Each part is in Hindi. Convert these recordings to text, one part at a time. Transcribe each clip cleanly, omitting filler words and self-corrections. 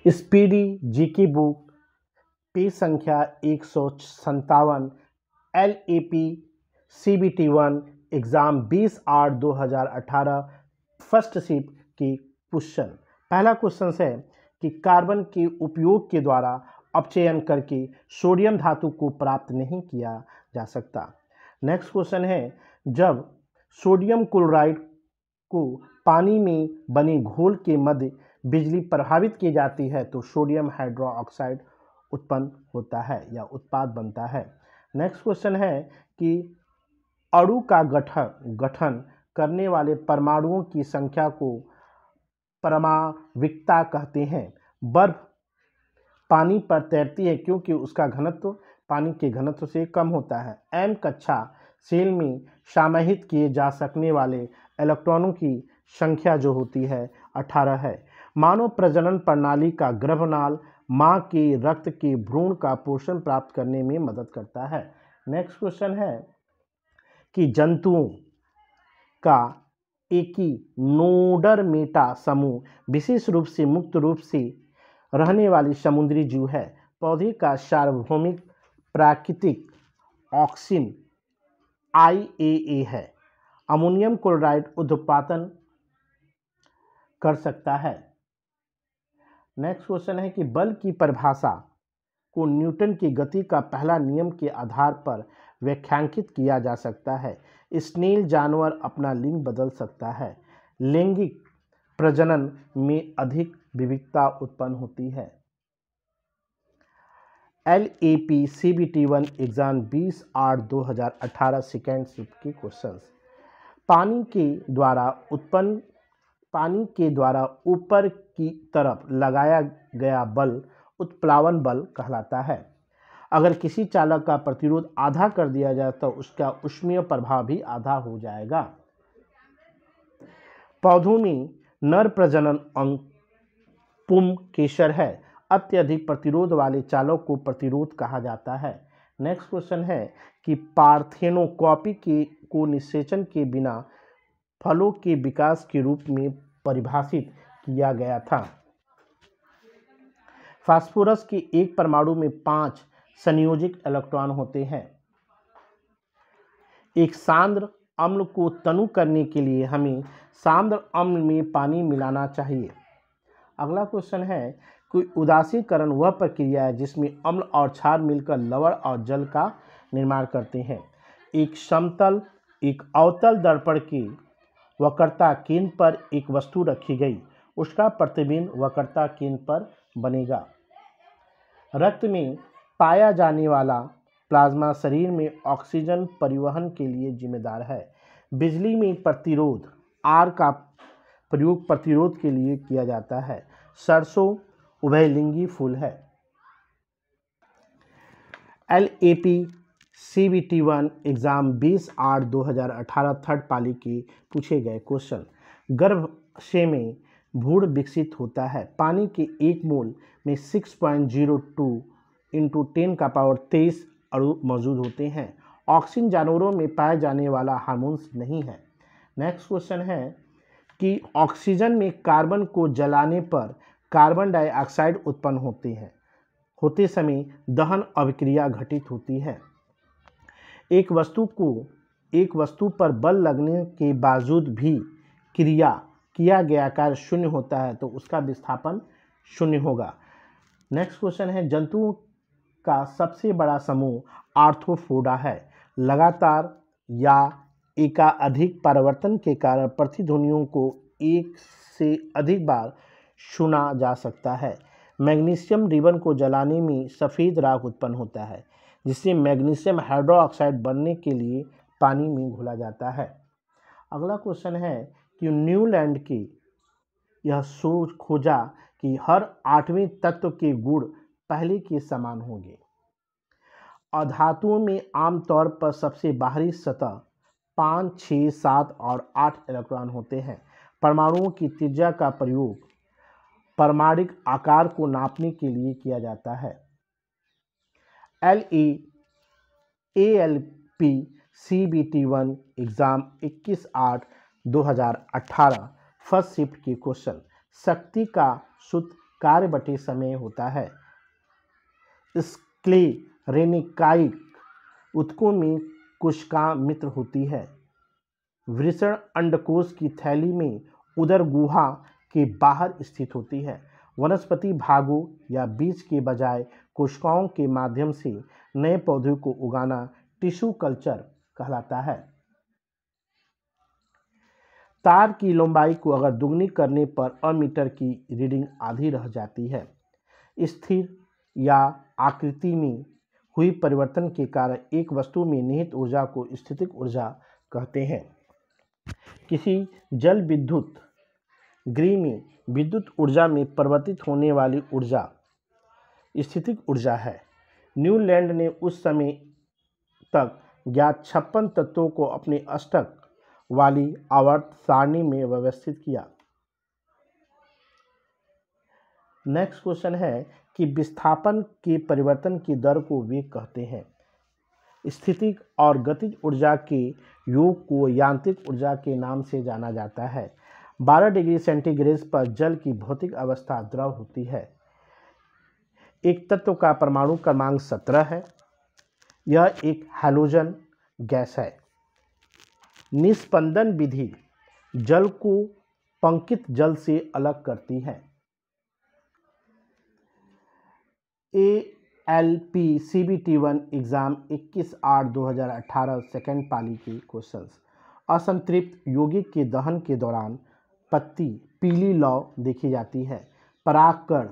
स्पीडी जीके बुक पेज संख्या 157, LAP CBT1 exam 20/8/2018 first shift की क्वेश्चन। पहला क्वेश्चन है कि कार्बन के उपयोग के द्वारा अपचयन करके सोडियम धातु को प्राप्त नहीं किया जा सकता। नेक्स्ट क्वेश्चन है, जब सोडियम क्लोराइड को पानी में बने घोल के मध्य बिजली प्रभावित की जाती है तो सोडियम हाइड्रोक्साइड उत्पन्न होता है या उत्पाद बनता है। नेक्स्ट क्वेश्चन है कि अणु का गठन करने वाले परमाणुओं की संख्या को परमाणविकता कहते हैं। बर्फ पानी पर तैरती है क्योंकि उसका घनत्व पानी के घनत्व से कम होता है। एम कक्षा सेल में समाहित किए जा सकने वाले इलेक्ट्रॉनों की संख्या जो होती है 18 है। मानव प्रजनन प्रणाली का गर्भनाल माँ के रक्त के भ्रूण का पोषण प्राप्त करने में मदद करता है। नेक्स्ट क्वेश्चन है कि जंतुओं का एकीनोडर मेटा समूह विशेष रूप से मुक्त रूप से रहने वाली समुद्री जीव है। पौधे का सार्वभौमिक प्राकृतिक ऑक्सीजन IAA है। अमोनियम क्लोराइड उत्पादन कर सकता है। नेक्स्ट क्वेश्चन है कि बल की परिभाषा को न्यूटन की गति का पहला नियम के आधार पर व्याख्यायित किया जा सकता है। स्नेल जानवर अपना लिंग बदल सकता है। लैंगिक प्रजनन में अधिक विविधता उत्पन्न होती है। LAP CBT1 exam 20/8/2018 second shift के क्वेश्चंस। पानी के द्वारा ऊपर की तरफ लगाया गया बल उत्प्लावन बल कहलाता है। अगर किसी चालक का प्रतिरोध आधा कर दिया जाए तो उसका ऊष्मीय प्रभाव भी आधा हो जाएगा। पौधों में नर प्रजनन अंग पुंकेसर है। अत्यधिक प्रतिरोध वाले चालक को प्रतिरोध कहा जाता है। नेक्स्ट क्वेश्चन है कि पार्थेनोकॉपी को निषेचन के बिना फलों के विकास के रूप में परिभाषित किया गया था। फास्फोरस के एक परमाणु में 5 संयोजित इलेक्ट्रॉन होते हैं। एक सांद्र अम्ल को तनु करने के लिए हमें सांद्र अम्ल में पानी मिलाना चाहिए। अगला क्वेश्चन है कि उदासीकरण वह प्रक्रिया है जिसमें अम्ल और क्षार मिलकर लवण और जल का निर्माण करते हैं। एक अवतल दर्पण की वक्रता केंद्र पर एक वस्तु रखी गई, उसका प्रतिबिंब वक्रता केंद्र पर बनेगा। रक्त में पाया जाने वाला प्लाज्मा शरीर में ऑक्सीजन परिवहन के लिए जिम्मेदार है। बिजली में प्रतिरोध R का प्रयोग प्रतिरोध के लिए किया जाता है। सरसों उभयलिंगी फूल है। LAP CBT1 एग्जाम 20/8/2018 थर्ड पाली के पूछे गए क्वेश्चन। गर्भाशय में भ्रूण विकसित होता है। पानी के एक मोल में 6.02 × 10⁻23 अणु मौजूद होते हैं। ऑक्सीजन जानवरों में पाए जाने वाला हार्मोन्स नहीं है। नेक्स्ट क्वेश्चन है कि ऑक्सीजन में कार्बन को जलाने पर कार्बन डाइऑक्साइड उत्पन्न होते समय दहन अभिक्रिया घटित होती है। एक वस्तु पर बल लगने के बावजूद भी किया गया कार्य शून्य होता है तो उसका विस्थापन शून्य होगा। नेक्स्ट क्वेश्चन है, जंतुओं का सबसे बड़ा समूह आर्थ्रोपोडा है। लगातार या एकाधिक परावर्तन के कारण प्रतिध्वनियों को एक से अधिक बार सुना जा सकता है। मैग्नीशियम रिबन को जलाने में सफ़ेद राख उत्पन्न होता है जिससे मैग्नीशियम हाइड्रोक्साइड बनने के लिए पानी में घोला जाता है। अगला क्वेश्चन है कि न्यूलैंड के यह सोच खोजा कि हर 8वें तत्व के गुण पहले के समान होंगे। अधातुओं में आमतौर पर सबसे बाहरी सतह 5, 6, 7 और 8 इलेक्ट्रॉन होते हैं। परमाणुओं की त्रिज्या का प्रयोग परमाणिक आकार को नापने के लिए किया जाता है। LAP CBT1 exam 21/8/2018 first shift के क्वेश्चन। शक्ति का सूत्र कार्य बटे समय होता है। स्क्लेरेनिकाइक ऊतकों में कोशिका मित्र होती है। वृषण अंडकोश की थैली में उदर गुहा के बाहर स्थित होती है। वनस्पति भागों या बीज के बजाय कोशिकाओं के माध्यम से नए पौधे को उगाना टिश्यू कल्चर कहलाता है। तार की लंबाई को अगर दुगनी करने पर अमीटर की रीडिंग आधी रह जाती है। स्थिर या आकृति में हुई परिवर्तन के कारण एक वस्तु में निहित ऊर्जा को स्थितिक ऊर्जा कहते हैं। किसी जल विद्युत गृह में विद्युत ऊर्जा में परिवर्तित होने वाली ऊर्जा स्थितिक ऊर्जा है। न्यूलैंड ने उस समय तक ज्ञात 56 तत्वों को अपने अष्टक वाली आवर्त सारणी में व्यवस्थित किया। नेक्स्ट क्वेश्चन है कि विस्थापन के परिवर्तन की दर को वेग कहते हैं। स्थितिक और गतिज ऊर्जा के योग को यांत्रिक ऊर्जा के नाम से जाना जाता है। 12 डिग्री सेंटीग्रेड पर जल की भौतिक अवस्था द्रव होती है। एक तत्व का परमाणु क्रमांक 17 है। यह एक हैलोजन गैस है। निस्पंदन विधि जल को पंकित जल से अलग करती है। ALP CBT1 एग्जाम 21/8/2018 सेकेंड पाली के क्वेश्चंस। असंतृप्त यौगिक के दहन के दौरान पत्ती पीली लौ देखी जाती है। परागकण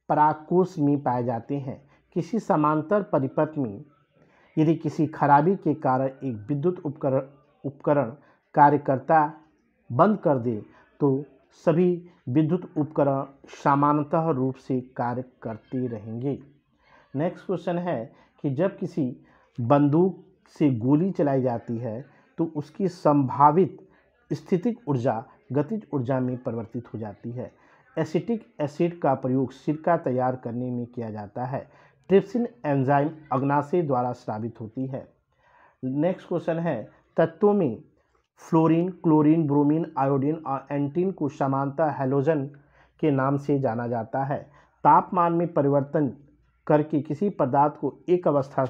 परागकोश में पाए जाते हैं। किसी समांतर परिपथ में यदि किसी खराबी के कारण एक विद्युत उपकरण कार्य करता बंद कर दे तो सभी विद्युत उपकरण समानांतर रूप से कार्य करते रहेंगे। नेक्स्ट क्वेश्चन है कि जब किसी बंदूक से गोली चलाई जाती है तो उसकी संभावित स्थितिक ऊर्जा गतिज ऊर्जा में परिवर्तित हो जाती है। एसिटिक एसिड का प्रयोग सिरका तैयार करने में किया जाता है। ट्रिप्सिन एंजाइम अग्नाशय द्वारा स्रावित होती है। नेक्स्ट क्वेश्चन है तत्वों में फ्लोरीन, क्लोरीन, ब्रोमीन, आयोडीन और एंटीन को समानता हैलोजन के नाम से जाना जाता है। तापमान में परिवर्तन करके किसी पदार्थ को एक अवस्था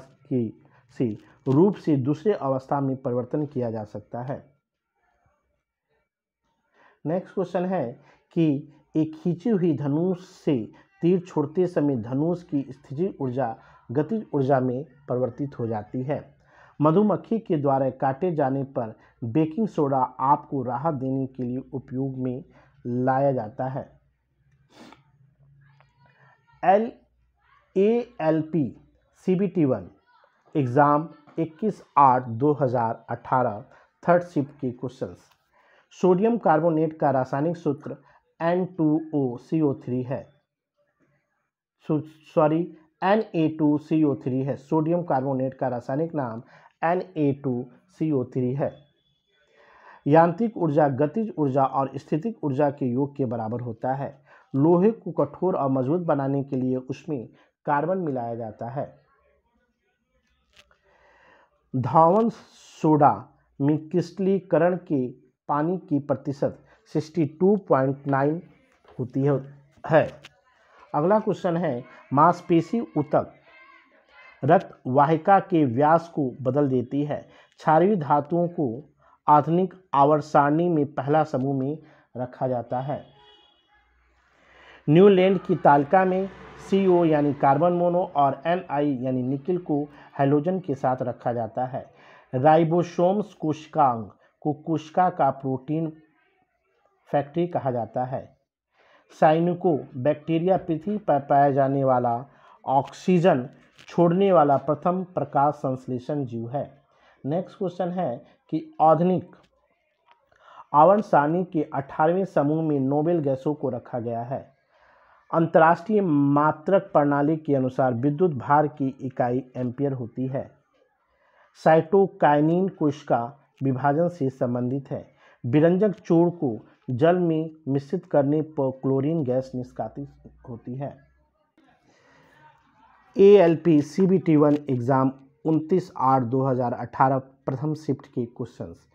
से रूप से दूसरे अवस्था में परिवर्तन किया जा सकता है। नेक्स्ट क्वेश्चन है कि एक खींची हुई धनुष से तीर छोड़ते समय धनुष की स्थितिज ऊर्जा गतिज ऊर्जा में परिवर्तित हो जाती है। मधुमक्खी के द्वारा काटे जाने पर बेकिंग सोडा आपको राहत देने के लिए उपयोग में लाया जाता है। ALP CBT1 exam 21/8/2018 third shift के क्वेश्चंस। सोडियम कार्बोनेट का रासायनिक सूत्र N2CO3 है। Na2CO3 है। सोडियम कार्बोनेट का रासायनिक नाम Na2CO3 है। यांत्रिक ऊर्जा गतिज ऊर्जा और स्थितिक ऊर्जा के योग के बराबर होता है। लोहे को कठोर और मजबूत बनाने के लिए उसमें कार्बन मिलाया जाता है। धावन सोडा में क्रिस्टलीकरण के पानी की प्रतिशत 62.9 होती है। अगला क्वेश्चन है मांसपेशी ऊतक रक्त वाहिका के व्यास को बदल देती है। क्षारीय धातुओं को आधुनिक आवर्त सारणी में पहला समूह में रखा जाता है। न्यूलैंड की तालिका में CO यानी कार्बन मोनो और Ni यानी निकिल को हैलोजन के साथ रखा जाता है। राइबोसोम्स कोशिकांग को कोशिका का प्रोटीन फैक्ट्री कहा जाता है। साइनिको बैक्टीरिया पृथ्वी पर पाया जाने वाला ऑक्सीजन छोड़ने वाला प्रथम प्रकाश संश्लेषण जीव है। नेक्स्ट क्वेश्चन है कि आधुनिक आवर्त सारणी के 18वें समूह में नोबेल गैसों को रखा गया है। अंतर्राष्ट्रीय मात्रक प्रणाली के अनुसार विद्युत भार की इकाई एम्पीयर होती है। साइटोकाइनिन कोशिका विभाजन से संबंधित है। विरंजक चूर्ण को जल में मिश्रित करने पर क्लोरीन गैस निष्कासित होती है। ALP CBT1 एग्जाम 29/8/2018 प्रथम शिफ्ट के क्वेश्चंस।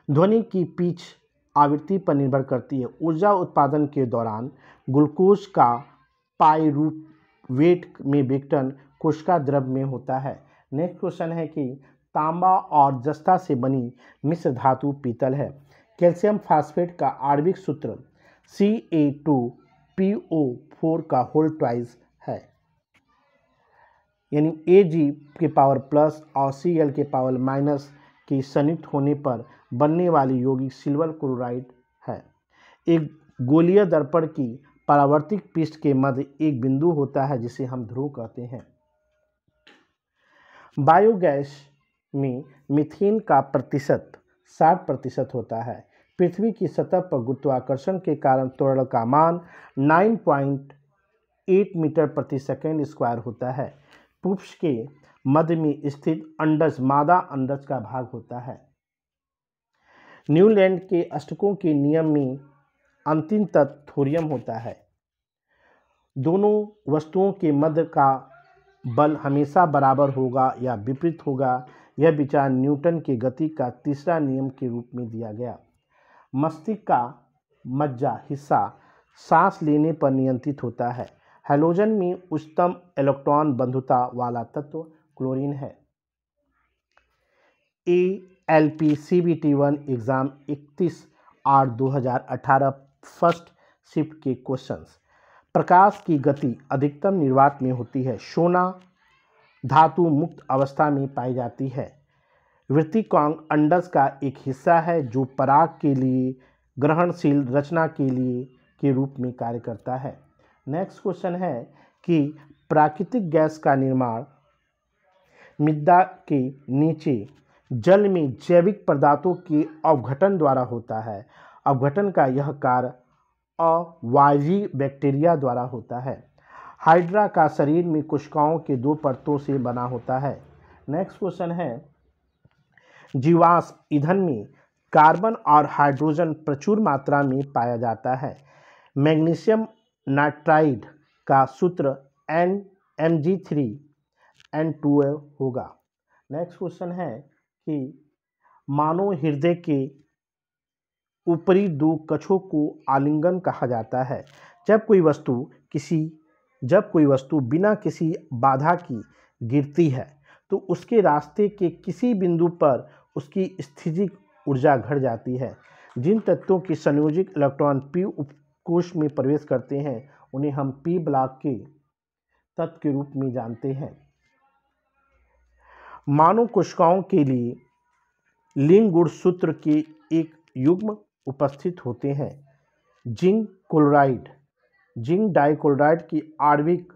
ध्वनि की पिच आवृत्ति पर निर्भर करती है। ऊर्जा उत्पादन के दौरान ग्लूकोज का पाइरूवेट में विघटन कोशिका द्रव में होता है। नेक्स्ट क्वेश्चन है कि तांबा और जस्ता से बनी मिश्र धातु पीतल है। कैल्शियम फास्फेट का आणविक सूत्र Ca2PO4 का होल ट्वाइस है, यानी Ag के पावर प्लस और Cl के पावर माइनस के संयुक्त होने पर बनने वाली यौगिक सिल्वर क्लोराइड है। एक गोलीय दर्पण की परावर्तित पृष्ठ के मध्य एक बिंदु होता है जिसे हम ध्रुव कहते हैं। बायोगैस में मीथेन का प्रतिशत 60% होता है। पृथ्वी की सतह पर गुरुत्वाकर्षण के कारण त्वरण का मान 9.8 मीटर प्रति सेकंड स्क्वायर होता है। पुष्प के मध्य में स्थित अंडज मादा अंडज का भाग होता है। न्यूलैंड के अष्टकों के नियम में अंतिम तत्व थोरियम होता है। दोनों वस्तुओं के मध्य का बल हमेशा बराबर होगा या विपरीत होगा, यह विचार न्यूटन के गति का तीसरा नियम के रूप में दिया गया। मस्तिष्क का मज्जा हिस्सा सांस लेने पर नियंत्रित होता है। हैलोजन में उच्चतम इलेक्ट्रॉन बंधुता वाला तत्व क्लोरीन है। ALPCVT1 एग्जाम 31/8/2018 फर्स्ट शिफ्ट के क्वेश्चंस। प्रकाश की गति अधिकतम निर्वात में होती है। सोना धातु मुक्त अवस्था में पाई जाती है। वृत्तिकांग अंडज का एक हिस्सा है जो पराग के लिए ग्रहणशील रचना के लिए के रूप में कार्य करता है। नेक्स्ट क्वेश्चन है कि प्राकृतिक गैस का निर्माण मृदा के नीचे जल में जैविक पदार्थों के अवघटन द्वारा होता है। अवघटन का यह कार्य अवायवीय बैक्टीरिया द्वारा होता है। हाइड्रा का शरीर में कोशिकाओं के 2 परतों से बना होता है। नेक्स्ट क्वेश्चन है जीवाश्म ईंधन में कार्बन और हाइड्रोजन प्रचुर मात्रा में पाया जाता है। मैग्नीशियम नाइट्राइड का सूत्र Mg3N2O होगा। नेक्स्ट क्वेश्चन है कि मानव हृदय के ऊपरी 2 कक्षों को आलिंगन कहा जाता है। जब कोई वस्तु बिना किसी बाधा की गिरती है तो उसके रास्ते के किसी बिंदु पर उसकी स्थितिज ऊर्जा घट जाती है। जिन तत्वों के संयोजित इलेक्ट्रॉन p उपकोष में प्रवेश करते हैं उन्हें हम p ब्लॉक के तत्व के रूप में जानते हैं। मानव कोशिकाओं के लिए लिंग गुण सूत्र के एक युग्म उपस्थित होते हैं। जिंक डाइक्लोराइड की आणविक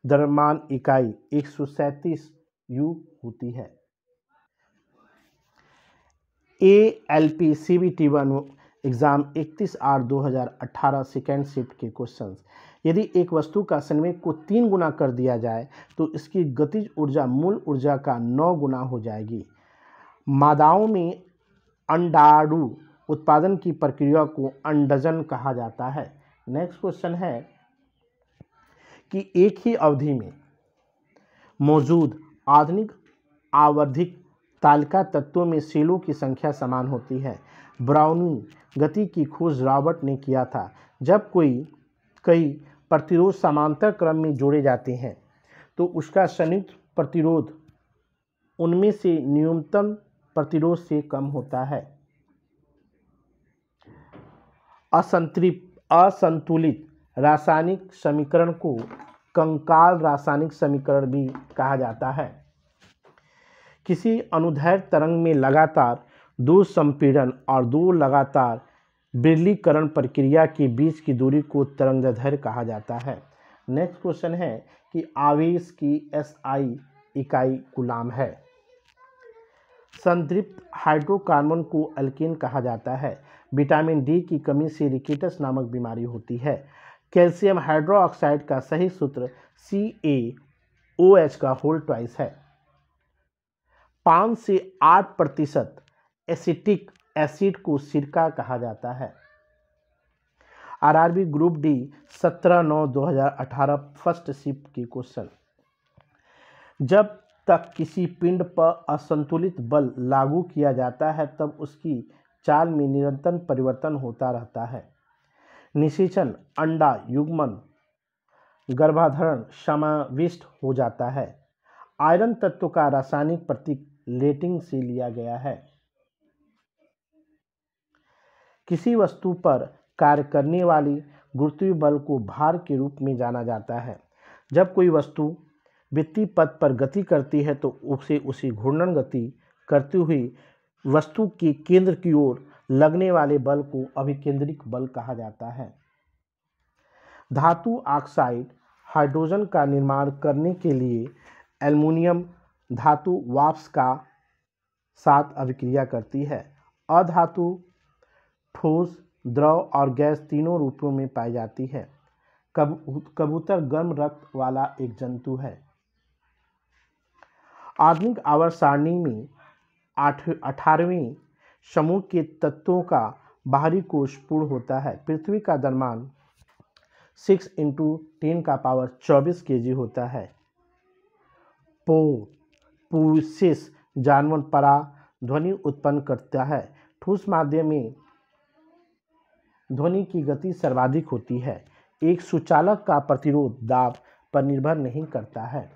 द्रव्यमान इकाई 137 U होती है। ALPCVT1 एग्जाम 31/8/2018 सेकेंड शिफ्ट के क्वेश्चंस। यदि एक वस्तु का संवेग को 3 गुना कर दिया जाए तो इसकी गतिज ऊर्जा मूल ऊर्जा का 9 गुना हो जाएगी। मादाओं में अंडाणु उत्पादन की प्रक्रिया को अंडजन कहा जाता है। नेक्स्ट क्वेश्चन है कि एक ही अवधि में मौजूद आधुनिक आवर्धिक तालिका तत्वों में सेलों की संख्या समान होती है। ब्राउनी गति की खोज रॉबर्ट ने किया था। जब कई प्रतिरोध समांतर क्रम में जोड़े जाते हैं तो उसका संयुक्त प्रतिरोध उनमें से न्यूनतम प्रतिरोध से कम होता है। असंतुलित रासायनिक समीकरण को कंकाल रासायनिक समीकरण भी कहा जाता है। किसी अनुदैर्ध्य तरंग में लगातार 2 संपीड़न और 2 लगातार विरलीकरण प्रक्रिया के बीच की दूरी को तरंगदैर्ध्य कहा जाता है। नेक्स्ट क्वेश्चन है कि आवेश की SI इकाई कूलाम है। संतृप्त हाइड्रोकार्बन को अल्केन कहा जाता है। विटामिन डी की कमी से रिकेटस नामक बीमारी होती है। कैल्शियम हाइड्रोक्साइड का सही सूत्र CaOH का होल ट्वाइस है। 5 से 8% एसिटिक एसिड को सिरका कहा जाता है। RRB group D 17/9/2018 first shift के क्वेश्चन। जब तक किसी पिंड पर असंतुलित बल लागू किया जाता है तब उसकी चाल में निरंतर परिवर्तन होता रहता है। निषेचन, अंडा युग्मन, गर्भाधारण समाविष्ट हो जाता है। आयरन तत्व का रासायनिक प्रतीक लेटिन से लिया गया है। किसी वस्तु पर कार्य करने वाली गुरुत्वीय बल को भार के रूप में जाना जाता है। जब कोई वस्तु वृत्तीय पथ पर गति करती है तो उसे उसी घूर्णन गति करती हुई वस्तु के केंद्र की ओर लगने वाले बल को अभिकेंद्रिक बल कहा जाता है। धातु ऑक्साइड हाइड्रोजन का निर्माण करने के लिए एल्युमिनियम धातु वाष्प का साथ अभिक्रिया करती है। अधातु ठोस, द्रव और गैस तीनों रूपों में पाई जाती है। कबूतर गर्म रक्त वाला एक जंतु है। आधुनिक आवर्त सारणी में 18वें समूह के तत्वों का बाहरी कोश पूर्ण होता है। पृथ्वी का द्रव्यमान 6 × 10⁻24 kg होता है। पूसिस जानवर परा ध्वनि उत्पन्न करता है। ठोस माध्यम में ध्वनि की गति सर्वाधिक होती है। एक सुचालक का प्रतिरोध दाब पर निर्भर नहीं करता है।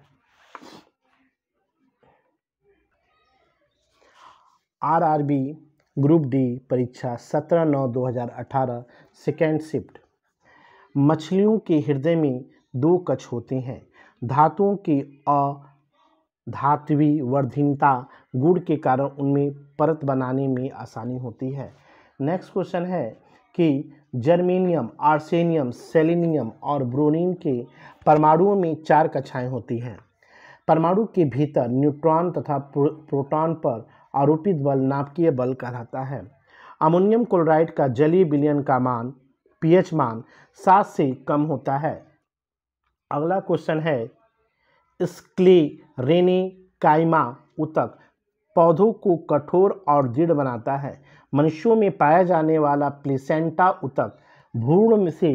आरआरबी ग्रुप डी परीक्षा 17/9/2018 सेकेंड शिफ्ट। मछलियों के हृदय में 2 कक्ष होते हैं। धातुओं की अधात्वी वर्धनीयता गुण के कारण उनमें परत बनाने में आसानी होती है। नेक्स्ट क्वेश्चन है कि जर्मेनियम, आर्सेनियम, सेलेनियम और ब्रोमीन के परमाणुओं में 4 कक्षाएं होती हैं। परमाणु के भीतर न्यूट्रॉन तथा प्रोटॉन पर आरोपित बल नाभिकीय बल कहलाता है। अमोनियम क्लोराइड का जलीय विलयन का मान pH मान 7 से कम होता है। अगला क्वेश्चन है स्क्लेरेन्काइमा ऊतक पौधों को कठोर और दृढ़ बनाता है। मनुष्यों में पाया जाने वाला प्लेसेंटा ऊतक भ्रूण से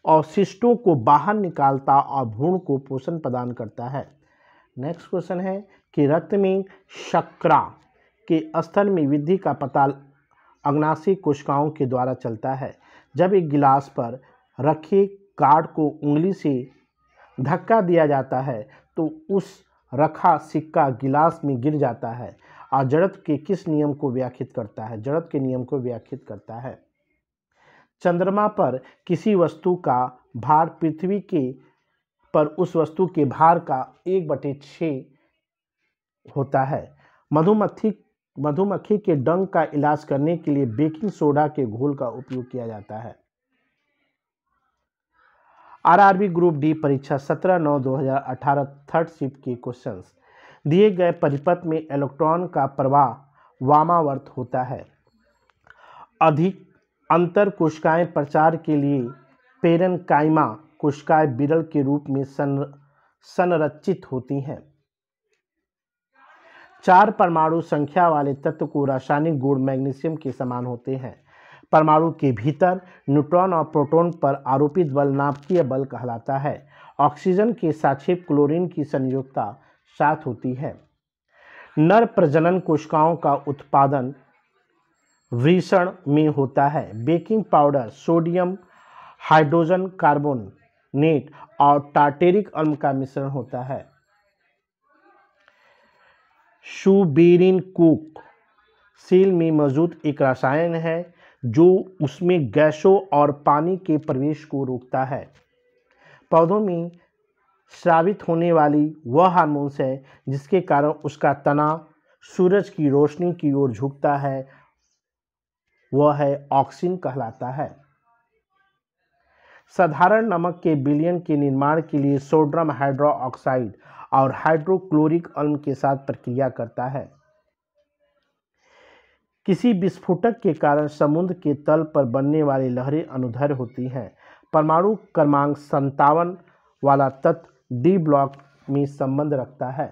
अवशिष्टों को बाहर निकालता और भ्रूण को पोषण प्रदान करता है। नेक्स्ट क्वेश्चन है कि रक्त में शर्करा के स्तर में वृद्धि का पता अग्नाशय कोशिकाओं के द्वारा चलता है। जब एक गिलास पर रखे कार्ड को उंगली से धक्का दिया जाता है तो उस रखा सिक्का गिलास में गिर जाता है और जड़त्व के किस नियम को व्याख्यात करता है? जड़त्व के नियम को व्याख्यात करता है। चंद्रमा पर किसी वस्तु का भार पृथ्वी के पर उस वस्तु के भार का 1/6 होता है। मधुमक्खी के डंक का इलाज करने के लिए बेकिंग सोडा के घोल का उपयोग किया जाता है। आरआरबी ग्रुप डी परीक्षा 17/9/2018 थर्ड शिफ्ट के क्वेश्चंस। दिए गए परिपथ में इलेक्ट्रॉन का प्रवाह वामावर्त होता है। अधिक अंतर कोशिकाएं प्रचार के लिए पेरेन्काइमा कोशिकाएं विरल के रूप में संरचित होती हैं। 4 परमाणु संख्या वाले तत्व को रासायनिक गुण मैग्नीशियम के समान होते हैं। परमाणु के भीतर न्यूट्रॉन और प्रोटॉन पर आरोपित बल नाभिकीय बल कहलाता है। ऑक्सीजन के सापेक्ष क्लोरीन की संयोजकता 7 होती है। नर प्रजनन कोशिकाओं का उत्पादन वृषण में होता है। Baking powder sodium hydrogen carbonate और टार्टेरिक अम्ल का मिश्रण होता है। शूबेरिन कोक सेल में मौजूद एक रसायन है जो उसमें गैसों और पानी के प्रवेश को रोकता है। पौधों में स्रावित होने वाली वह हार्मोन्स है जिसके कारण उसका तना सूरज की रोशनी की ओर झुकता है, वह है ऑक्सिन कहलाता है। साधारण नमक के विलयन के निर्माण के लिए सोडियम हाइड्रोक्साइड और हाइड्रोक्लोरिक अम्ल के साथ प्रक्रिया करता है। किसी विस्फोटक के कारण समुद्र के तल पर बनने वाली लहरें अनुदैर्ध्य होती हैं। परमाणु क्रमांक 57 वाला तत्व डी ब्लॉक में संबंध रखता है।